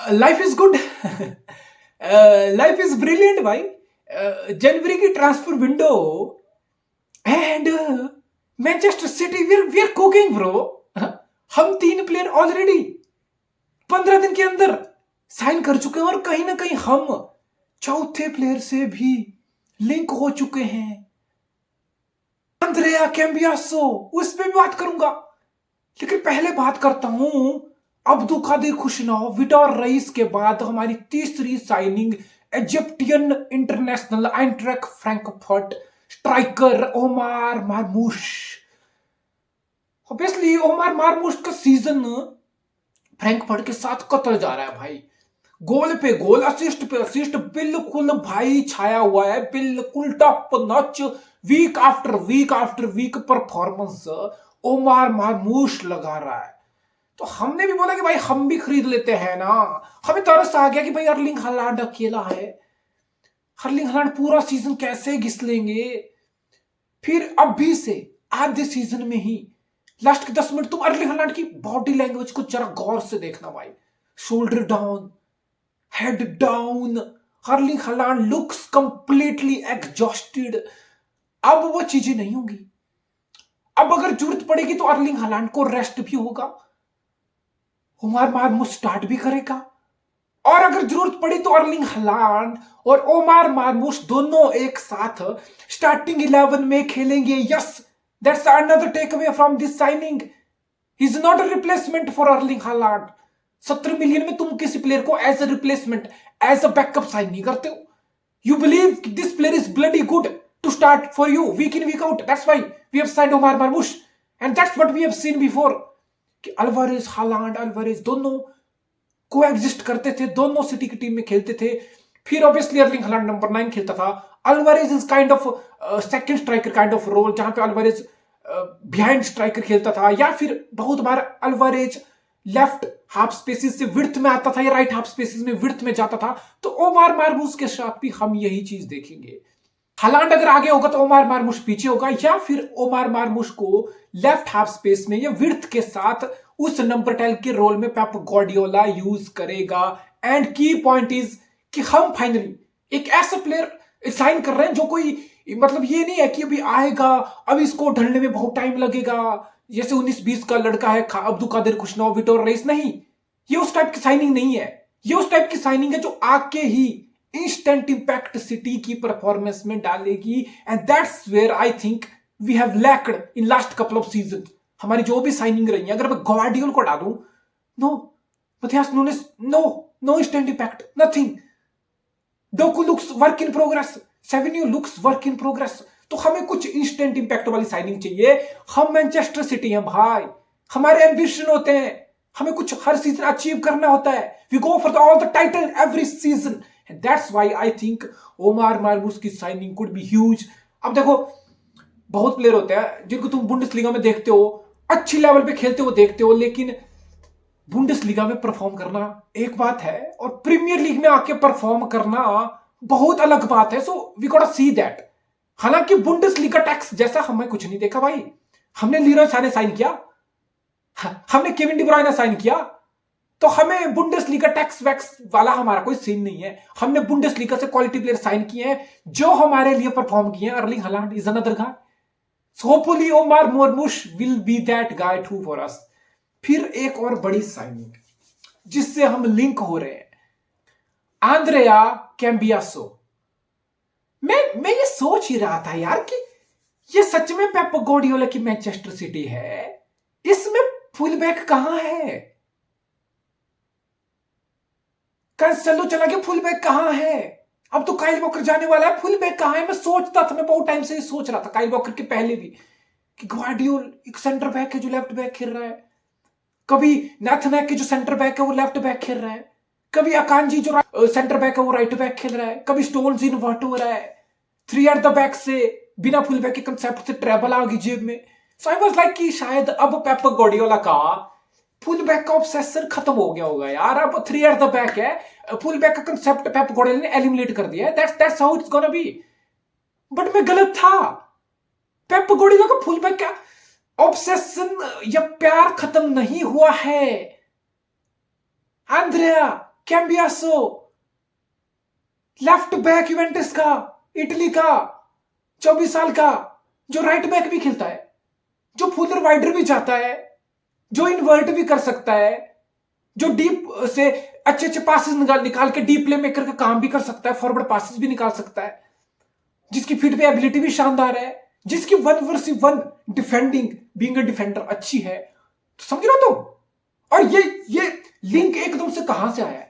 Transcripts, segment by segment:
Life is good. Life is brilliant भाई। जनवरी की transfer window and Manchester City we are cooking bro. हम 3 player already 15 दिन के अंदर साइन कर चुके हैं और कहीं ना कहीं हम चौथे प्लेयर से भी लिंक हो चुके हैं। आंद्रेया कैम्बियासो, उस पर भी बात करूंगा, लेकिन पहले बात करता हूं Abdukodir Khusanov. Vitor Reis के बाद हमारी तीसरी signing Egyptian international Eintracht Frankfurt striker Omar Marmoush. Obviously Omar Marmoush का सीजन फ्रैंकफर्ट के साथ कतल जा रहा है भाई। गोल पे गोल, असिस्ट पे असिस्ट, बिल्कुल भाई छाया हुआ है, बिल्कुल top notch week after week performance Omar Marmoush लगा रहा है। तो हमने भी बोला कि भाई हम भी खरीद लेते हैं ना। हमें तरस आ गया कि भाई अर्लिंग हालांड अकेला है, अर्लिंग हालांड पूरा सीजन कैसे घिस लेंगे। फिर अभी से आधे सीजन में ही लास्ट के 10 मिनट तुम अर्लिंग हालांड की बॉडी लैंग्वेज को जरा गौर से देखना भाई। Shoulder down, head down, Erling हालांड looks completely exhausted. अब वो चीजें नहीं होंगी। अब अगर जरूरत पड़ेगी तो अर्लिंग हालांड को रेस्ट भी होगा, ओमार मारमूश स्टार्ट भी करेगा, और अगर जरूरत पड़ी तो अर्लिंग हालांड और ओमार मारमूश दोनों एक साथ स्टार्टिंग 11 में खेलेंगे। Yes, that's another takeaway from this signing. He is not a replacement for Erling Haaland. 70 million में तुम किसी प्लेयर को as a replacement, as a backup sign नहीं करते हो। You believe this player is bloody good to start for you week in week out. That's why we have signed Omar Marmoush and that's what we have seen before कि Alvarez Haaland Alvarez दोनों को exist करते थे, दोनों city की team में खेलते थे। फिर ऑब्वियसली अर्लिंग हालांड नंबर 9 खेलता था। Alvarez is kind of second striker kind of role, जहां पे अल्वारेज बिहाइंड स्ट्राइकर खेलता था, या फिर बहुत बार अल्वारेज लेफ्ट हाफ स्पेसिस से विड्थ में आता था या राइट हाफ स्पेसिस में विड्थ में जाता था। तो ओमार मारमूश के साथ भी हम यही चीज देखेंगे। हालांड अगर आगे होगा तो ओमार मारमूश पीछे होगा, या फिर ओमार मारमूश को लेफ्ट हाफ स्पेस में या विड्थ के साथ उस नंबर 10 के रोल में पेप गार्डियोला यूज करेगा। एंड की पॉइंट इज कि हम फाइनली एक ऐसा प्लेयर साइन कर रहे हैं जो कोई मतलब ये नहीं है कि अभी आएगा, अब इसको ढलने में बहुत टाइम लगेगा, जैसे 19-20 का लड़का है Abdul Qadir Khusanov, Vitor rice. नहीं, ये उस टाइप की साइनिंग नहीं है। ये उस टाइप की साइनिंग है जो आके ही इंस्टेंट इंपैक्ट सिटी की परफॉर्मेंस में डालेगी। And that's where I think we have lacked in last couple of season. हमारी जो भी साइनिंग रही है, अगर मैं ग्वार्डियोल को डालूं, no Matthias Nunes, no instant impact, nothing. Doku looks work in progress, Savinio looks work in progress. तो हमें कुछ इंस्टेंट इंपैक्ट वाली साइनिंग चाहिए। हम मैनचेस्टर सिटी हैं भाई, हमारे एम्बिशन होते हैं, हमें कुछ हर सीजन अचीव करना होता है। We go for all the title every season, that's why I think Omar Marmoush की साइनिंग कुड बी ह्यूज। अब देखो, बहुत प्लेयर होते हैं जिनको तुम बुंडेसलीगा में देखते हो, अच्छी लेवल पे खेलते हो देखते हो, लेकिन बुंडेसलीगा में परफॉर्म करना एक बात है और प्रीमियर लीग में आके परफॉर्म करना बहुत अलग बात है। So we got to see that. हालांकि बुंडेसलीगा टैक्स जैसा हमें कुछ नहीं देखा भाई। हमने लीरोय साने साइन किया, हमने केविन डी ब्रुयने साइन किया, तो हमें बुंडेसलीगा टैक्स वैक्स वाला हमारा कोई सीन नहीं है। हमने बुंडेसलीगा से क्वालिटी प्लेयर साइन किए हैं जो हमारे लिए परफॉर्म किए हैं। Erling Haaland is another guy, so hopefully Omar Marmoush will be that guy too for us. फिर एक और बड़ी साइनिंग जिससे हम लिंक हो रहे हैं, आंद्रेया कैम्बियासो। मैं ये सोच ही रहा था यार कि ये सच में पेप गार्डियोला की मैनचेस्टर सिटी है, इसमें फुल बैक कहां है? कैंसेलो चला गया, फुल बैक कहां है? अब तो काइल वॉकर जाने वाला है, फुल बैक कहां है? मैं सोचता था, मैं बहुत टाइम से सोच रहा था, काइल वॉकर के पहले भी, कि गार्डियोल एक सेंटर बैक है जो लेफ्ट बैक खेल रहा है, कभी नाथनैक के जो सेंटर बैक है वो लेफ्ट बैक खेल रहा है, कभी अकांजी जो सेंटर बैक है वो राइट बैक खेल रहा है, कभी स्टोन्स इन्वर्ट हो रहा है, 3 एट द बैक से बिना फुल बैक के कंसेप्ट से ट्रेबल आ गई जेब में। सो आई वाज लाइक कि शायद अब पेप गार्डियोला का फुल बैक का ऑब्सेशन खत्म हो गया होगा यार। अब 3 एट द बैक है, फुल बैक का कंसेप्ट पेप गार्डियोला ने एलिमिनेट कर दिया है। That's how it's gonna be. But मैं गलत था, पेप गार्डियोला का फुल बैक का ऑब्सेशन या प्यार खत्म नहीं हुआ है। आंद्रेया कैम्बियासो, लेफ्ट बैक यूवेंटस का, इटली का, 24 साल का, जो राइट बैक भी खेलता है, जो फुलर वाइडर भी जाता है, जो इन्वर्ट भी कर सकता है, जो डीप से अच्छे अच्छे पासेस निकाल के डीप प्ले मेकर का काम भी कर सकता है, फॉरवर्ड पासेस भी निकाल सकता है, जिसकी फील्ड पे एबिलिटी भी शानदार है, जिसकी 1 versus 1 defending, being a defender अच्छी है। तो समझ रहे हो तुम? और ये लिंक एकदम से कहां से आया है?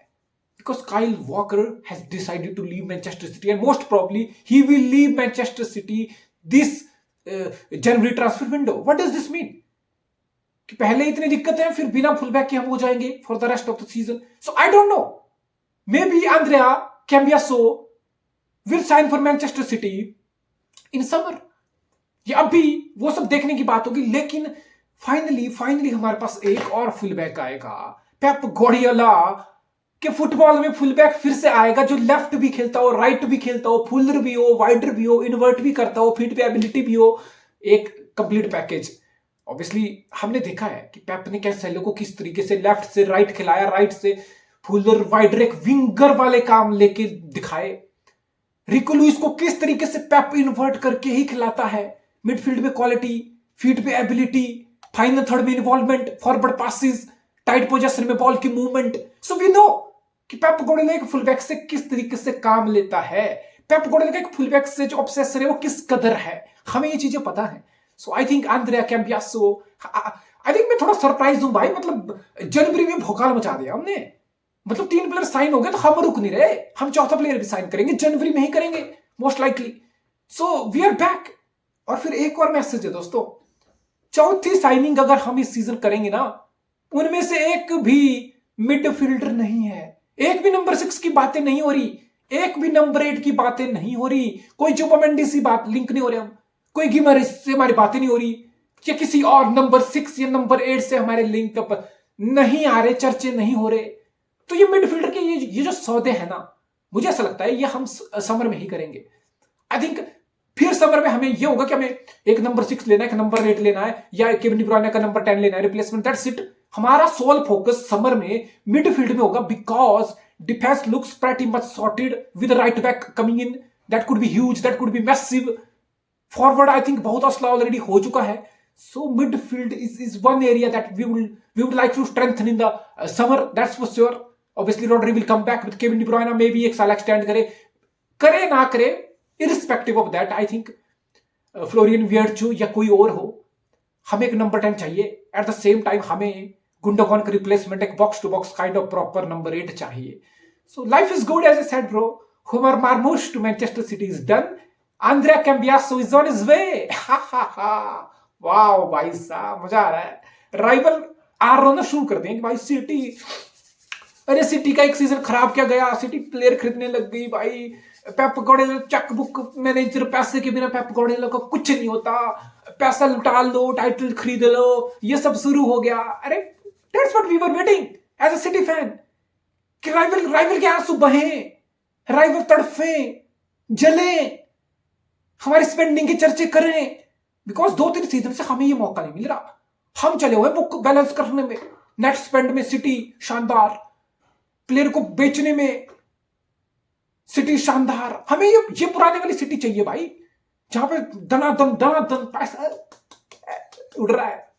Because Kyle Walker has decided to leave Manchester City and most probably he will leave Manchester City this January transfer window. What does this mean? कि पहले इतनी दिक्कतें हैं, फिर बिना फुलबैक के हम हो जाएंगे for the rest of the season. So I don't know. Maybe Andrea Cambiaso will sign for Manchester City in summer. ये अभी वो सब देखने की बात होगी, लेकिन फाइनली हमारे पास एक और फुलबैक आएगा, पेप गार्डियोला कि फुटबॉल में फुलबैक फिर से आएगा, जो लेफ्ट भी खेलता हो, राइट भी खेलता हो, फुलर भी हो, वाइडर भी हो, इन्वर्ट भी करता हो, फील्ड पे एबिलिटी भी हो, एक कंप्लीट पैकेज। ऑब्वियसली हमने देखा है कि पेप ने कैंसेलो को किस तरीके से लेफ्ट से राइट खिलाया, राइट से फुलर वाइडर, एक विंगर वाले काम लेके दिखाए। रिको लुइस को किस तरीके से पेप इन्वर्ट करके ही खिलाता है, मिडफील्ड में क्वालिटी, फील्ड पे एबिलिटी, फाइनल थर्ड में involvement, forward passes, tight position में बॉल की मूवमेंट। सो वी नो कि पेप गार्डियोला एक फुलबैक से किस तरीके से काम लेता है, पेप गार्डियोला का एक फुलबैक से जो ऑब्सेशन है वो किस कदर है, हमें ये चीजें पता है। So I think Andrea Cambiaso, I think मैं थोड़ा सरप्राइज हूं भाई, मतलब जनवरी में भोकाल मचा दिया हमने, मतलब 3 प्लेयर साइन हो गए तो हम रुक नहीं रहे, हम चौथा प्लेयर भी साइन करेंगे, जनवरी में ही करेंगे most likely. So we are back. और फिर एक और मैसेज है दोस्तों, चौथी साइनिंग अगर हम इस सीजन करेंगे ना, उनमें से एक भी मिडफील्डर नहीं है, एक भी नंबर 6 की बातें नहीं हो रही, एक भी नंबर 8 की बातें नहीं हो रही, कोई जुबामेंडी सी बात लिंक नहीं हो रहे हम, कोई गिमारेस से हमारी बातें नहीं हो रही, या किसी और नंबर 6 या नंबर 8 से हमारे लिंक अप नहीं आ रहे, चर्चे नहीं हो रहे। तो ये मिडफील्डर के ये जो सौदे हैं ना, मुझे ऐसा लगता है ये हम समर में ही करेंगे। आई थिंक फिर समर में हमें ये होगा कि हमें एक नंबर 6 लेना है, एक नंबर 8 लेना है, या केविन डी ब्रुयने का नंबर 10 लेना है रिप्लेसमेंट, दैट्स इट। हमारा सोल फोकस समर में मिडफील्ड में होगा, because defence looks pretty much sorted with right back coming in, that could be huge, that could be massive. Forward I think बहुत असला already हो चुका है। So midfield is one area that we would like to strengthen in the summer, that's for sure. Obviously Rodri will come back with Kevin De Bruyne, may be एक साल extend करे ना करे, irrespective of that I think Florian Wirtz या कोई और हो, हमें एक नंबर 10 चाहिए। एट द सेम टाइम हमें गुंडोगन का रिप्लेसमेंट एक box to box kind of proper number 8 चाहिए। So life is good as a said bro, Humar Marmoush to Manchester City is done. Andrea Cambiaso is on his way. Ha ha ha. Wow भाई साहब, मजा आ रहा है। Rival आ रोना शुरू कर देंगे भाई सिटी। अरे सिटी का एक सीजन खराब क्या गया, सिटी प्लेयर खरीदने लग गई भाई। Pep Guardiola cheque book manager, पैसे के बिना पेप गार्डियोला का कुछ नहीं होता, पैसा लुटा लो, टाइटल खरीद लो, ये सब शुरू हो गया। अरे that's what we were waiting as a city fan, कि राइवल के आंसू बहें, राइवल तड़फे, जले, हमारी स्पेंडिंग की चर्चे करें, बिकॉज 2-3 सीजन से हमें ये मौका नहीं मिल रहा। हम चले हुए बुक बैलेंस करने में, नेट स्पेंड में सिटी शानदार, प्लेयर को बेचने में सिटी शानदार। हमें ये पुराने वाली सिटी चाहिए भाई, जहां पे दनादन पैसा उड़ रहा है।